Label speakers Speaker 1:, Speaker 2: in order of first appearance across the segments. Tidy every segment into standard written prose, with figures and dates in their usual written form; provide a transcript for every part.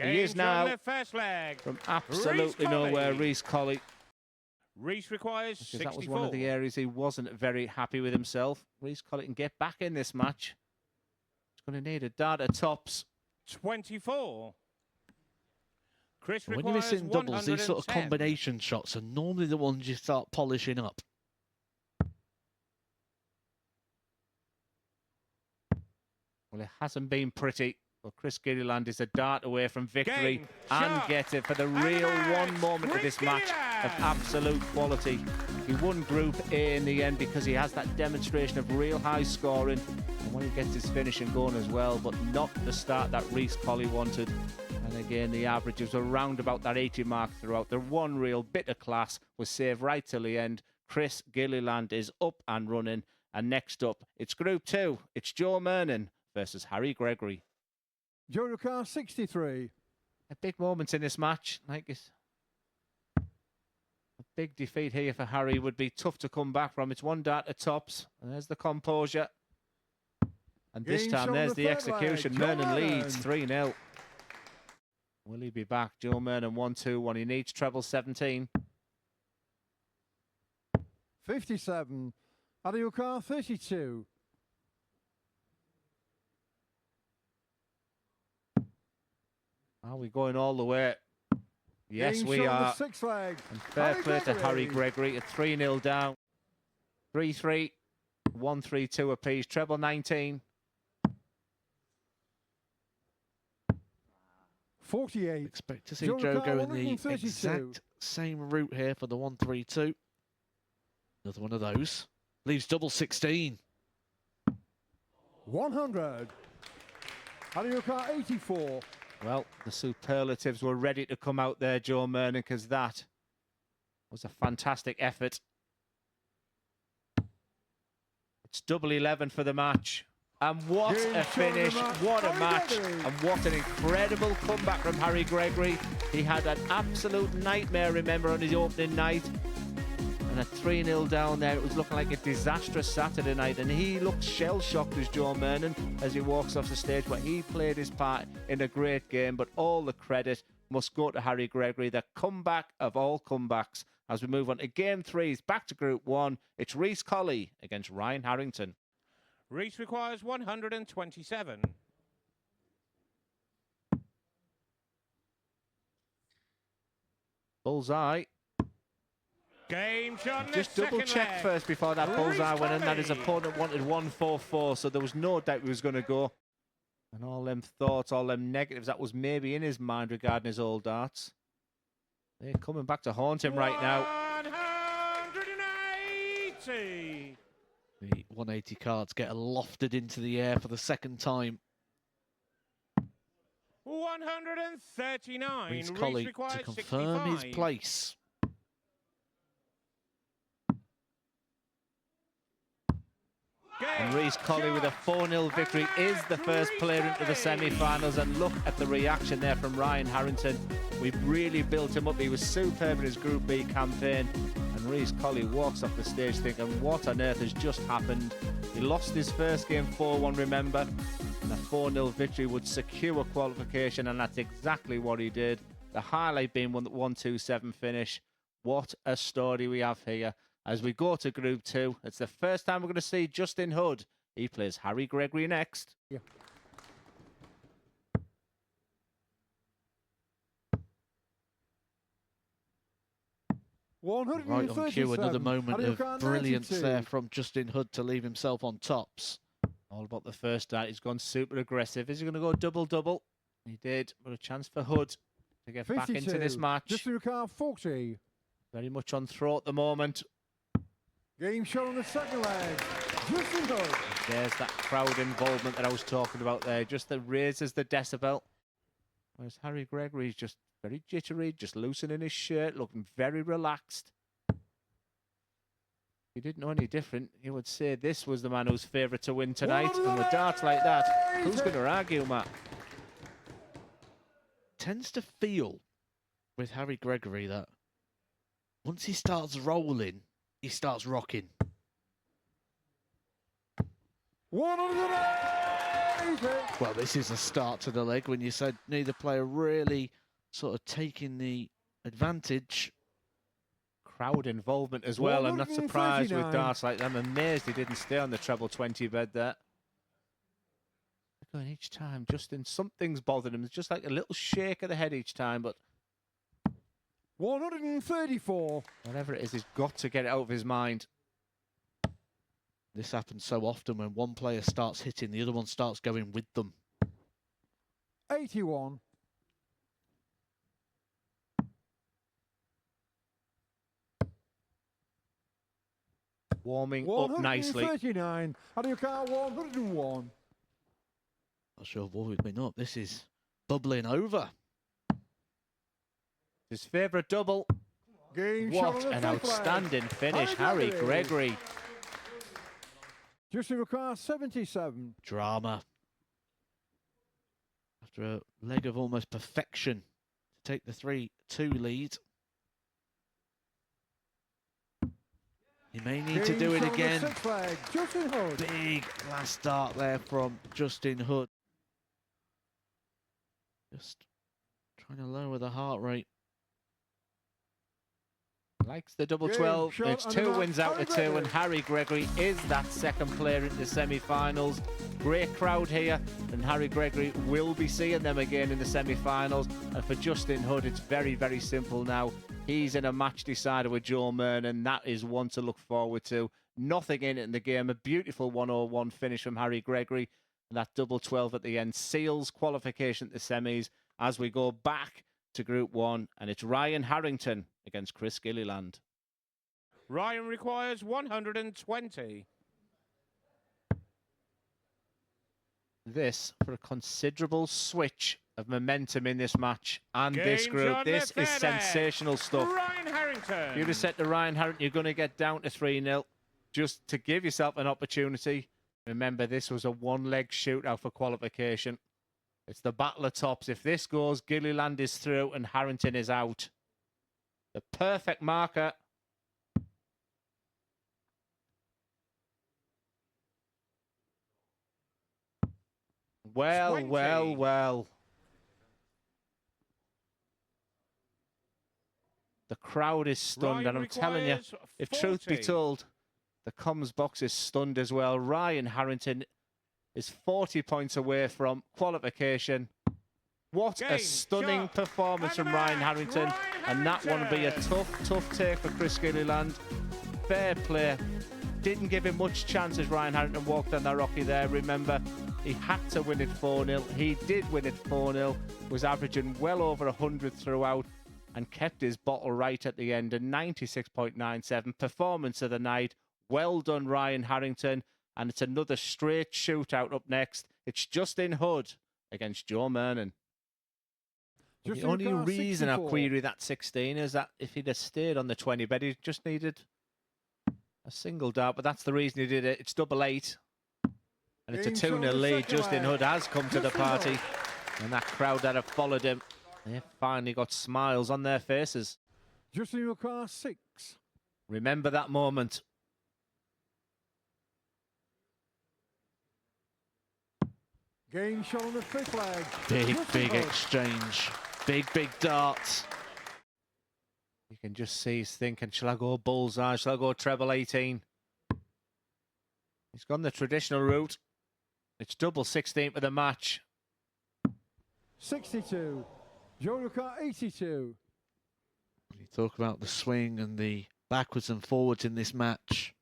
Speaker 1: He is now from absolutely nowhere, Reese Colley.
Speaker 2: Reese requires 64.
Speaker 1: That was one of the areas he wasn't very happy with himself. Reese Colley can get back in this match. He's going to need a dart at tops.
Speaker 2: 24. Chris
Speaker 3: when you're missing doubles, these sort of combination shots are normally the ones you start polishing up.
Speaker 1: Well, it hasn't been pretty. Well, Chris Gilliland is a dart away from victory and get it for the real one moment of this match of absolute quality. He won Group A in the end because he has that demonstration of real high scoring and when he gets his finishing going as well, but not the start that Reese Colley wanted. And again, the averages were around about that 80 mark throughout. The one real bit of class was saved right till the end. Chris Gilliland is up and running. And next up, it's Group 2. It's Joe Merin versus Harry Gregory.
Speaker 4: Joe car 63.
Speaker 1: A big moment in this match. Like it's a big defeat here for Harry would be tough to come back from. It's one dart at tops. And there's the composure. And this time, there's the execution. Merin leads 3-0. Will he be back? Joe Merin 1-2-1. He needs treble 17.
Speaker 4: 57. Car 32.
Speaker 1: Are we going all the way? Yes, we are. And fair play to Harry Gregory at 3-0 down. 3-3, 1-3-2 apiece. Treble 19.
Speaker 4: 48.
Speaker 3: Expect to see Joe go in the exact same route here for the 1-3-2. Another one of those. Leaves double 16.
Speaker 4: 100. Car 84.
Speaker 1: Well, the superlatives were ready to come out there, Joe Merin, because that was a fantastic effort. It's double 11 for the match. And what a finish, what a match, and what an incredible comeback from Harry Gregory. He had an absolute nightmare, remember, on his opening night. And at 3-0 down there, it was looking like a disastrous Saturday night. And he looked shell-shocked as Joe Merin as he walks off the stage. But he played his part in a great game. But all the credit must go to Harry Gregory, the comeback of all comebacks. As we move on to Game 3, back to Group 1. It's Reese Colley against Ryan Harrington.
Speaker 2: Reese requires 127.
Speaker 1: Bullseye.
Speaker 2: Game shot.
Speaker 1: Just double check first before that bullseye went in that his opponent wanted 144, so there was no doubt he was going to go. And all them thoughts, all them negatives that was maybe in his mind regarding his old darts, they're coming back to haunt him right now.
Speaker 2: 180.
Speaker 3: The 180 cards get lofted into the air for the second time.
Speaker 2: 139.
Speaker 3: Reese Colley to confirm 65. His place.
Speaker 1: And Reese Colley with a 4-0 victory is the first player into the semi-finals. And look at the reaction there from Ryan Harrington. We've really built him up. He was superb in his Group B campaign. And Reese Colley walks off the stage thinking, what on earth has just happened? He lost his first game 4-1, remember? And a 4-0 victory would secure qualification, and that's exactly what he did. The highlight being one 1-2-7 finish. What a story we have here. As we go to Group 2, it's the first time we're going to see Justin Hood. He plays Harry Gregory next.
Speaker 4: Yeah.
Speaker 3: Right on cue, another moment of brilliance there from Justin Hood to leave himself on tops.
Speaker 1: All about the first dart. He's gone super aggressive. Is he going to go double-double? He did, but a chance for Hood to get 52. Back into this match.
Speaker 4: Justin car 40.
Speaker 1: Very much on throw at the moment.
Speaker 4: Game shot on the second leg. Justin Hood.
Speaker 1: There's that crowd involvement that I was talking about there. Just that raises the decibel. Whereas Harry Gregory's just very jittery, just loosening his shirt, looking very relaxed. If you didn't know any different, you would say this was the man who's favourite to win tonight. And with darts like that, who's going to argue, Matt?
Speaker 3: Tends to feel with Harry Gregory that once he starts rolling, he starts rocking.
Speaker 4: 180!
Speaker 3: Well, this is a start to the leg when you said neither player really sort of taking the advantage.
Speaker 1: Crowd involvement as well. I'm not surprised with darts like that. I'm amazed he didn't stay on the treble 20 bed there. Going each time, Justin, something's bothered him. It's just like a little shake of the head each time, but
Speaker 4: 134.
Speaker 1: Whatever it is, he's got to get it out of his mind.
Speaker 3: This happens so often when one player starts hitting, the other one starts going with them.
Speaker 4: 81.
Speaker 1: Warming up nicely.
Speaker 4: 139. And you count 101.
Speaker 3: Not sure what we've been up. This is bubbling over.
Speaker 1: His favourite double. What an outstanding finish, Harry Gregory.
Speaker 4: Justin requires 77.
Speaker 3: Drama. After a leg of almost perfection to take the 3-2 lead. He may need to do it again. Big last start there from Justin Hood. Just trying to lower the heart rate.
Speaker 1: Likes the double 12. It's 2 wins out of 2, and Harry Gregory is that second player in the semi-finals. Great crowd here, and Harry Gregory will be seeing them again in the semi-finals. And for Justin Hood, it's very, very simple now. He's in a match decider with Joe Merin, and that is one to look forward to. Nothing in it in the game. A beautiful 101 finish from Harry Gregory. And that double 12 at the end seals qualification to the semis as we go back to Group 1. And it's Ryan Harrington against Chris Gilliland.
Speaker 2: Ryan requires 120.
Speaker 1: This for a considerable switch of momentum in this match and this group. This is sensational stuff.
Speaker 2: Ryan Harrington.
Speaker 1: You'd have said to Ryan Harrington, you're going to get down to 3-0 just to give yourself an opportunity. Remember, this was a one-leg shootout for qualification. It's the battle of tops. If this goes, Gilliland is through and Harrington is out. The perfect marker. Well,
Speaker 2: 20.
Speaker 1: well. The crowd is stunned, and I'm telling you, if truth be told, the comms box is stunned as well. Ryan Harrington is 40 points away from qualification. What a stunning performance from Ryan Harrington. And that one will be a tough take for Chris Gilliland. Fair play. Didn't give him much chance as Ryan Harrington walked on that rocky there. Remember, he had to win it 4-0. He did win it 4-0. Was averaging well over 100 throughout and kept his bottle right at the end. A 96.97 performance of the night. Well done, Ryan Harrington. And it's another straight shootout up next. It's Justin Hood against Joe Merin. The only reason I query that 16 is that if he'd have stayed on the 20 bed, he just needed a single dart, but that's the reason he did it. It's double 8. And it's a 2-0 lead. Justin Hood has come to the party. And that crowd that have followed him, they've finally got smiles on their faces.
Speaker 4: Justin requires 6.
Speaker 1: Remember that moment.
Speaker 4: Game shot on the 5th leg.
Speaker 3: Big exchange. Big darts.
Speaker 1: You can just see he's thinking, shall I go bullseye? Shall I go treble 18? He's gone the traditional route. It's double 16 for the match.
Speaker 4: 62. Joe requires 82.
Speaker 3: You talk about the swing and the backwards and forwards in this match.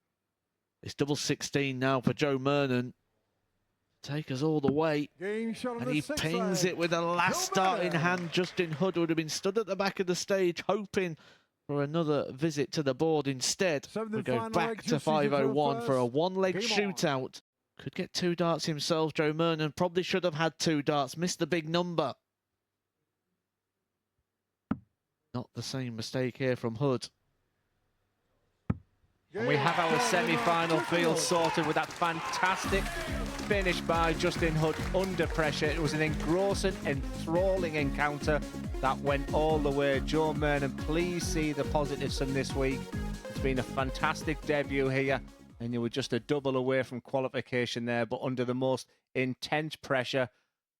Speaker 3: It's double 16 now for Joe Merin. Take us all the way.
Speaker 4: Game shot on
Speaker 3: and he pings it with a last start in hand. Justin Hood would have been stood at the back of the stage hoping for another visit to the board. Instead, we go back to 501 for a one-leg shootout. Could get 2 darts himself, Joe Merin. Probably should have had 2 darts. Missed the big number. Not the same mistake here from Hood.
Speaker 1: And we have our semi-final field sorted with that fantastic finish by Justin Hood under pressure. It was an engrossing, enthralling encounter that went all the way. Joe Merin, please see the positives from this week. It's been a fantastic debut here. And you were just a double away from qualification there, but under the most intense pressure,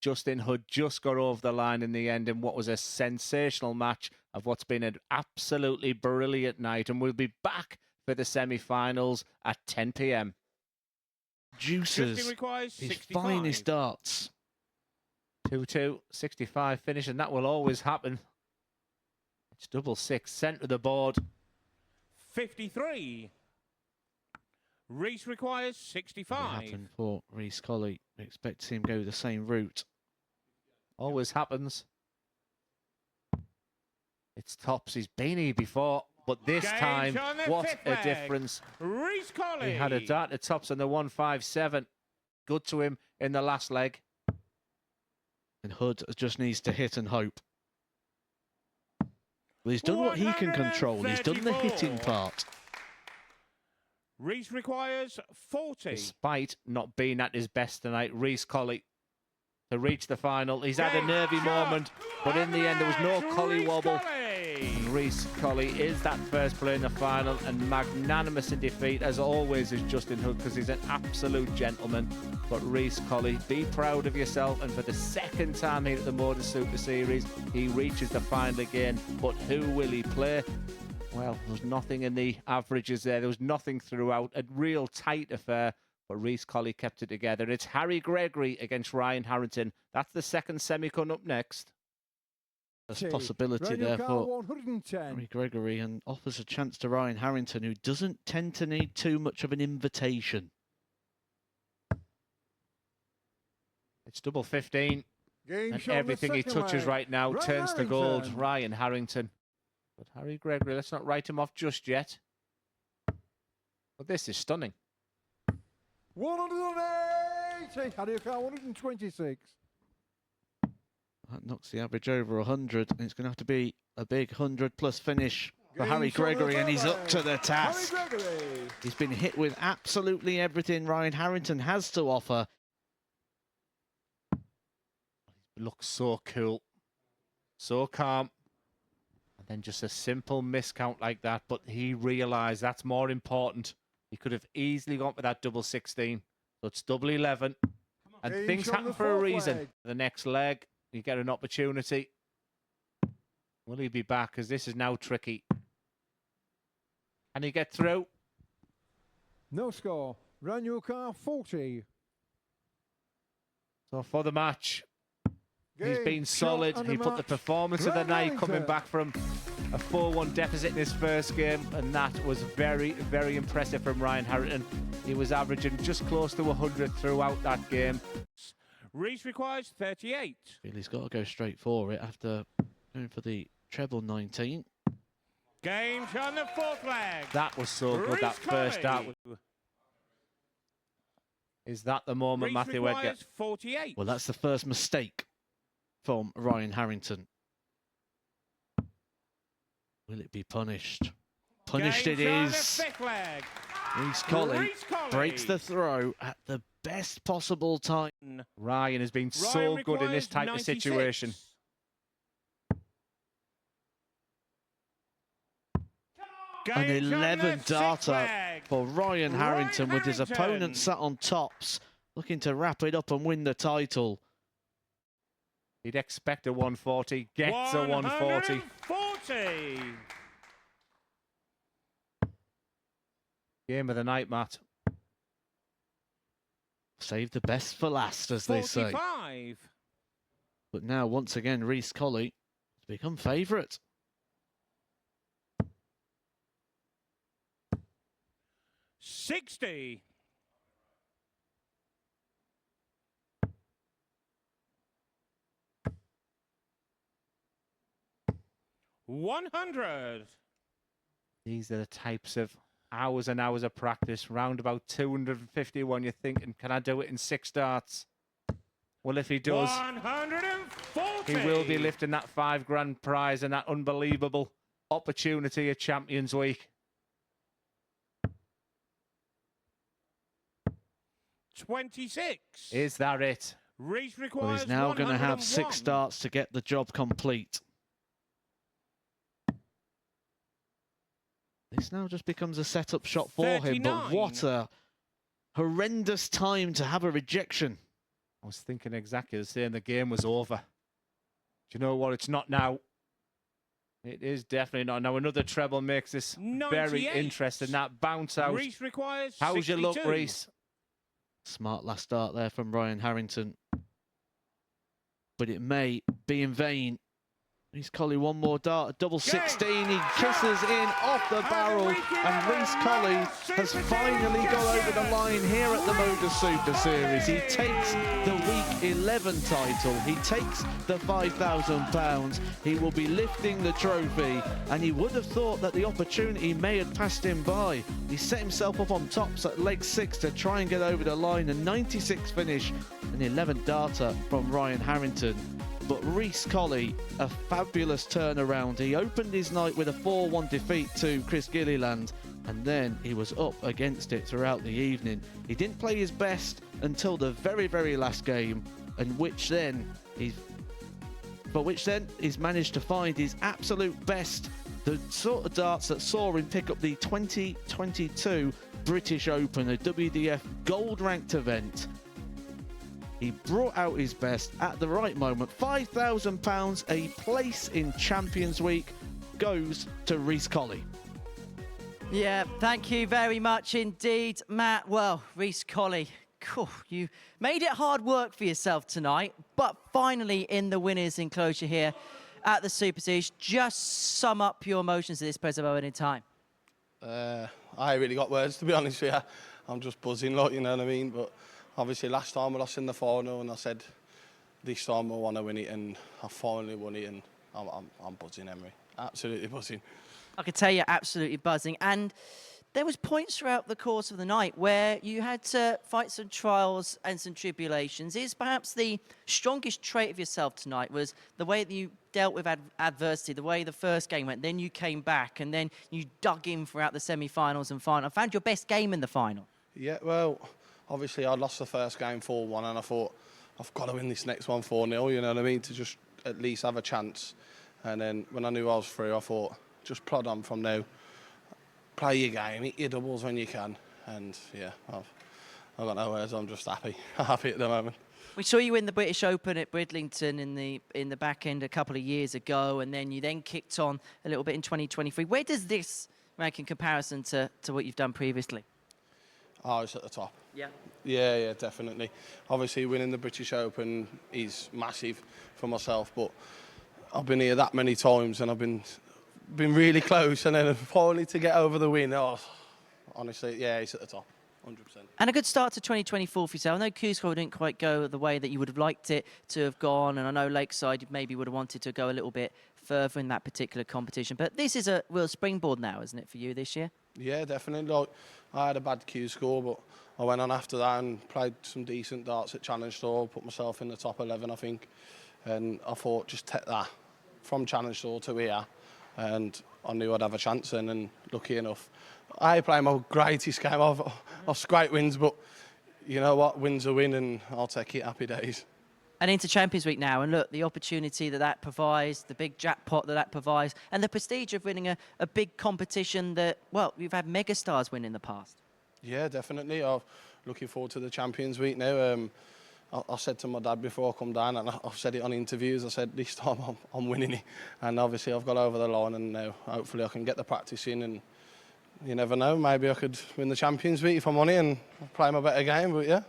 Speaker 1: Justin Hood just got over the line in the end in what was a sensational match of what's been an absolutely brilliant night. And we'll be back for the semi-finals at 10 p.m.
Speaker 3: Juices his finest darts.
Speaker 1: 2-2, 65 finish, and that will always happen. It's double six, centre of the board.
Speaker 2: 53. Reese requires 65.
Speaker 3: Happened for Reese Colley. We expect to see him go the same route.
Speaker 1: Always happens. It's tops. He's been here before, but this time, what a difference.
Speaker 2: Reese Colley.
Speaker 1: He had a dart at tops on the 157. Good to him in the last leg.
Speaker 3: And Hood just needs to hit and hope. Well, he's done what he can control. He's done the hitting part.
Speaker 2: Reese requires 40.
Speaker 1: Despite not being at his best tonight, Reese Colley to reach the final. He's had a nervy moment, but in the end there was no Colley wobble. And Reese Colley is that first player in the final, and magnanimous in defeat, as always, is Justin Hood, because he's an absolute gentleman. But Reese Colley, be proud of yourself, and for the second time here at the Motor Super Series, he reaches the final again. But who will he play? Well, there was nothing in the averages there. There was nothing throughout. A real tight affair, but Reese Colley kept it together. It's Gregory against Harrington. That's the second semi coming up next.
Speaker 3: There's a possibility there for Gregory, and offers a chance to Harrington, who doesn't tend to need too much of an invitation.
Speaker 1: It's double 15. And everything he touches right now turns to gold. Harrington. But Gregory, let's not write him off just yet. But this is stunning.
Speaker 4: 180. How do you count? 126.
Speaker 3: That knocks the average over 100, and it's going to have to be a big 100-plus finish for Gregory, and he's up to the task. He's been hit with absolutely everything Harrington has to offer.
Speaker 1: He looks so cool, so calm. And then just a simple miscount like that, but he realised that's more important. He could have easily gone for that double 16. So it's double 11. And things happen for a reason. The next leg, you get an opportunity. Will he be back? Because this is now tricky. Can he get through?
Speaker 4: No score. Run your car 40.
Speaker 1: So for the match, he's been solid. He put the performance of the night, coming back from a 4-1 deficit in his first game, and that was very, very impressive from Harrington. He was averaging just close to 100 throughout that game.
Speaker 2: Reese requires 38.
Speaker 3: Well, he's got to go straight for it after going for the treble 19.
Speaker 2: Game on the fourth leg.
Speaker 1: That was so good, that first dart. Is that the moment,
Speaker 2: Reese
Speaker 1: Matthew Edgar?
Speaker 2: 48.
Speaker 3: Well, that's the first mistake from Harrington. Will it be punished? Punished it is. Reese Colley breaks the throw at the best possible time.
Speaker 1: Ryan has been so good in this type
Speaker 2: 96.
Speaker 1: of situation.
Speaker 3: An 11 darter for Harrington, with his opponent sat on tops, looking to wrap it up and win the title.
Speaker 1: He'd expect a 140, gets a 140.
Speaker 2: 140.
Speaker 1: Game of the night, Matt.
Speaker 3: Save the best for last, as
Speaker 2: 45.
Speaker 3: they say. But now, once again, Reese Colley has become favourite.
Speaker 2: $60. 100.
Speaker 1: These are the types of hours and hours of practice. Round about 251, you're thinking, can I do it in 6 darts? Well, if he does,
Speaker 2: 140.
Speaker 1: he will be lifting that $5,000 prize and that unbelievable opportunity at Champions Week.
Speaker 2: 26.
Speaker 1: Is that it?
Speaker 2: Reese requires
Speaker 3: Well, he's now going to have
Speaker 2: 101.
Speaker 3: 6 starts to get the job complete. This now just becomes a setup shot for him, but
Speaker 2: 39.
Speaker 3: what a horrendous time to have a rejection.
Speaker 1: I was thinking exactly the same. The game was over. Do you know what? It's not now. It is definitely not. Now another treble makes this very
Speaker 2: 98.
Speaker 1: interesting. That bounce out.
Speaker 2: Reese requires
Speaker 1: How's your luck,
Speaker 2: 62.
Speaker 1: Reese?
Speaker 3: Smart last start there from Ryan Harrington. But it may be in vain. Reese Colley, one more dart, double 16. He kisses in off the barrel, and Reese Colley has finally got over the line here at the Motor Super Series. He takes the Week 11 title. He takes the £5,000. He will be lifting the trophy, and he would have thought that the opportunity may have passed him by. He set himself up on tops at leg 6 to try and get over the line. A 96 finish, an 11th darter from Ryan Harrington. But Reese Colley, a fabulous turnaround. He opened his night with a 4-1 defeat to Chris Gilliland, and then he was up against it throughout the evening. He didn't play his best until the very, very last game, and which then he's managed to find his absolute best, the sort of darts that saw him pick up the 2022 British Open, a WDF gold-ranked event. He brought out his best at the right moment. £5,000, a place in Champions Week, goes to Reese Colley.
Speaker 5: Yeah, thank you very much indeed, Matt. Well, Reese Colley, you made it hard work for yourself tonight, but finally in the winner's enclosure here at the Super Series. Just sum up your emotions at this present moment in time.
Speaker 6: I ain't really got words, to be honest with you. I'm just buzzing, like, you know what I mean? But obviously, last time I lost in the final, and I said this time I want to win it, and I finally won it, and I'm buzzing, Emery. Absolutely buzzing.
Speaker 5: I could tell you're absolutely buzzing. And there was points throughout the course of the night where you had to fight some trials and some tribulations. Is perhaps the strongest trait of yourself tonight was the way that you dealt with adversity, the way the first game went, then you came back, and then you dug in throughout the semi-finals and final. I found your best game in the final.
Speaker 6: Yeah, well, obviously I lost the first game 4-1, and I thought, I've got to win this next one 4-0, you know what I mean, to just at least have a chance. And then when I knew I was through, I thought, just plod on from now. Play your game, hit your doubles when you can. And yeah, I've got no words, I'm just happy. Happy at the moment.
Speaker 5: We saw you win the British Open at Bridlington in the back end a couple of years ago, and then you then kicked on a little bit in 2023. Where does this rank in comparison to what you've done previously?
Speaker 6: Oh, it's at the top.
Speaker 5: Yeah.
Speaker 6: Yeah, definitely. Obviously, winning the British Open is massive for myself, but I've been here that many times, and I've been really close, and then finally to get over the win, honestly, yeah, it's at the top, 100%.
Speaker 5: And a good start to 2024 for yourself. I know Cusco didn't quite go the way that you would have liked it to have gone, and I know Lakeside maybe would have wanted to go a little bit further in that particular competition. But this is a real springboard now, isn't it, for you this year?
Speaker 6: Yeah, definitely. Like, I had a bad Q score, but I went on after that and played some decent darts at Challenge Tour, put myself in the top 11, I think. And I thought, just take that from Challenge Tour to here, and I knew I'd have a chance then, and lucky enough. I play my greatest game. I've scraped wins, but you know what? Win's a win, and I'll take it. Happy days.
Speaker 5: And into Champions Week now, and look, the opportunity that provides, the big jackpot that provides, and the prestige of winning a big competition that, well, you've had megastars win in the past.
Speaker 6: Yeah, definitely. I'm looking forward to the Champions Week now. I said to my dad before I come down, and I've said it on interviews, I said this time I'm winning it. And obviously I've got over the line, and now hopefully I can get the practice in, and you never know, maybe I could win the Champions Week if I'm on it and play my better game, but yeah.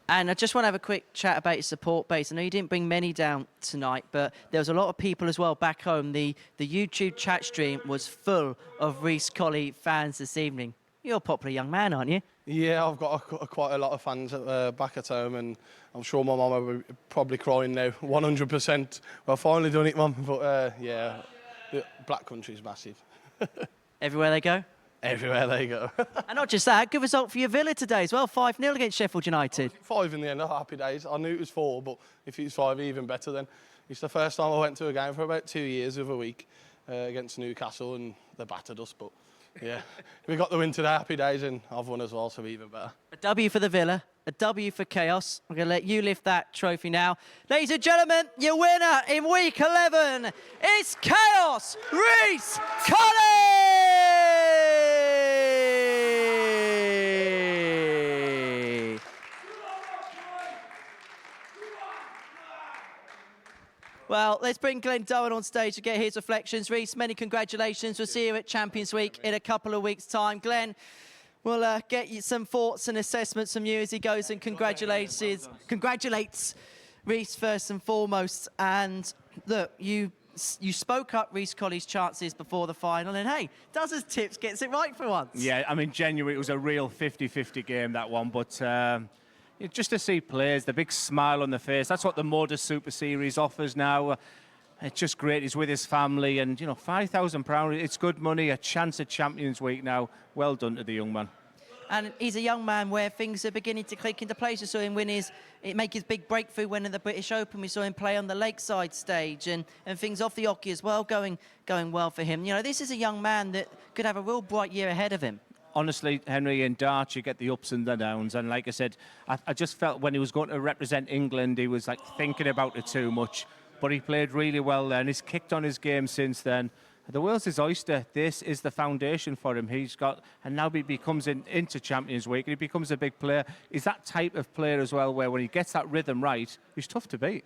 Speaker 5: And I just want to have a quick chat about your support base. I know you didn't bring many down tonight, but there was a lot of people as well back home. The YouTube chat stream was full of Reese Colley fans this evening. You're a popular young man, aren't you?
Speaker 6: Yeah, I've got quite a lot of fans back at home, and I'm sure my mum will be probably crying now, 100%. Well, I've finally done it, Mum. But yeah, the Black Country's massive.
Speaker 5: Everywhere they go?
Speaker 6: Everywhere they go.
Speaker 5: And not just that, good result for your Villa today as well, 5-0 against Sheffield United.
Speaker 6: 5 in the end, happy days. I knew it was 4, but if it was 5, even better then. It's the first time I went to a game for about 2 years of a week against Newcastle, and they battered us, but yeah, we got the win today, happy days, and I've won as well, so even better.
Speaker 5: A W for the Villa, a W for Chaos. I'm going to let you lift that trophy now. Ladies and gentlemen, your winner in week 11 is Chaos Reese Colley! Well, let's bring Glenn Dowen on stage to get his reflections. Reese, many congratulations. We'll see you at Champions Week in a couple of weeks' time. Glenn, we'll get you some thoughts and assessments from you as he goes and congratulates Reese first and foremost. And look, you spoke up Reese Colley's chances before the final, and hey, does his tips, gets it right for once.
Speaker 1: Yeah, I mean, genuinely, it was a real 50-50 game, that one, but just to see players, the big smile on the face, that's what the Motor Super Series offers now. It's just great. He's with his family, and, you know, £5,000, it's good money, a chance at Champions Week now. Well done to the young man.
Speaker 5: And he's a young man where things are beginning to click into place. We saw him make his big breakthrough winning the British Open. We saw him play on the Lakeside stage, and things off the oche as well going well for him. You know, this is a young man that could have a real bright year ahead of him.
Speaker 1: Honestly, Henry, in darts, you get the ups and the downs. And like I said, I just felt when he was going to represent England, he was like thinking about it too much. But he played really well then. He's kicked on his game since then. The world's his oyster. This is the foundation for him. He's got, and now he becomes into Champions Week, and he becomes a big player. He's that type of player as well, where when he gets that rhythm right, he's tough to beat.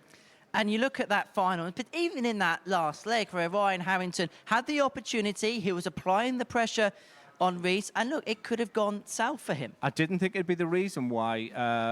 Speaker 5: And you look at that final, but even in that last leg where Ryan Harrington had the opportunity, he was applying the pressure on Reis, and look, it could have gone south for him.
Speaker 1: I didn't think it'd be the reason why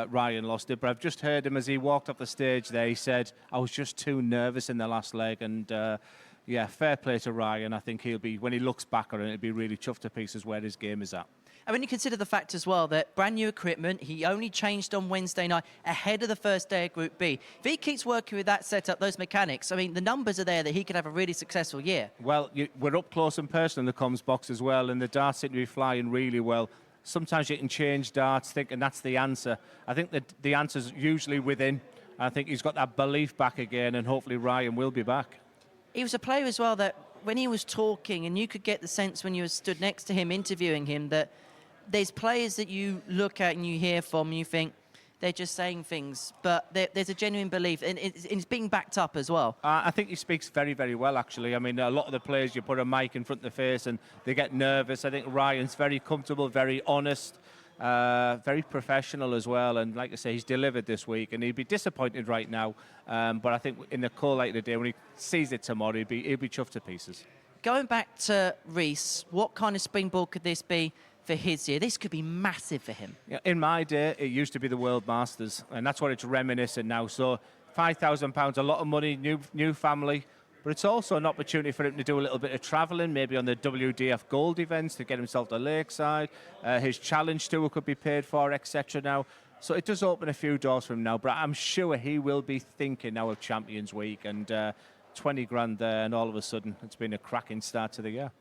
Speaker 1: Ryan lost it, but I've just heard him as he walked off the stage there. He said, I was just too nervous in the last leg, and yeah, fair play to Ryan. I think he'll be, when he looks back on it, he'll be really chuffed to pieces where his game is at.
Speaker 5: And when you consider the fact as well that brand new equipment, he only changed on Wednesday night ahead of the first day of Group B. If he keeps working with that setup, those mechanics, I mean, the numbers are there that he could have a really successful year.
Speaker 1: Well, we're up close and personal in the comms box as well, and the darts seem to be flying really well. Sometimes you can change darts, thinking that's the answer. I think that the answer's usually within. I think he's got that belief back again, and hopefully Ryan will be back.
Speaker 5: He was a player as well that when he was talking, and you could get the sense when you stood next to him, interviewing him, that there's players that you look at and you hear from, and you think they're just saying things, but there's a genuine belief, and it's being backed up as well.
Speaker 1: I think he speaks very, very well, actually. I mean, a lot of the players, you put a mic in front of the face and they get nervous. I think Ryan's very comfortable, very honest, very professional as well. And like I say, he's delivered this week, and he'd be disappointed right now. But I think in the cold light of the day, when he sees it tomorrow, he'll be chuffed to pieces.
Speaker 5: Going back to Reis, what kind of springboard could this be for his year? This could be massive for him.
Speaker 1: Yeah, in my day, it used to be the World Masters, and that's what it's reminiscent now. So £5,000, a lot of money, new family, but it's also an opportunity for him to do a little bit of travelling, maybe on the WDF Gold events to get himself to Lakeside. His challenge tour could be paid for, etc. now. So it does open a few doors for him now, but I'm sure he will be thinking now of Champions Week, and 20 grand there, and all of a sudden it's been a cracking start to the year.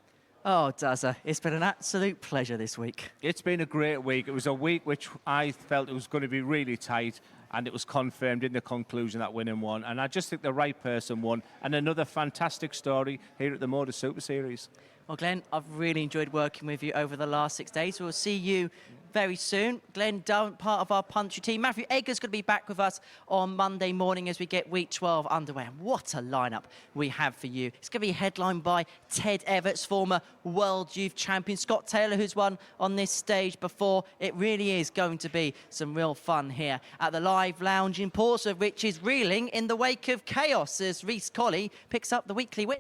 Speaker 5: Oh, Dazza, it's been an absolute pleasure this week.
Speaker 1: It's been a great week. It was a week which I felt it was going to be really tight, and it was confirmed in the conclusion that winning won. And I just think the right person won. And another fantastic story here at the Motor Super Series.
Speaker 5: Well, Glenn, I've really enjoyed working with you over the last 6 days. We'll see you very soon. Glenn Dowen, part of our punchy team. Matthew Egger's going to be back with us on Monday morning as we get week 12 underway. And what a lineup we have for you. It's going to be headlined by Ted Everts, former World Youth Champion, Scott Taylor, who's won on this stage before. It really is going to be some real fun here at the Live Lounge in Portsmouth, which is reeling in the wake of chaos as Reese Colley picks up the weekly win.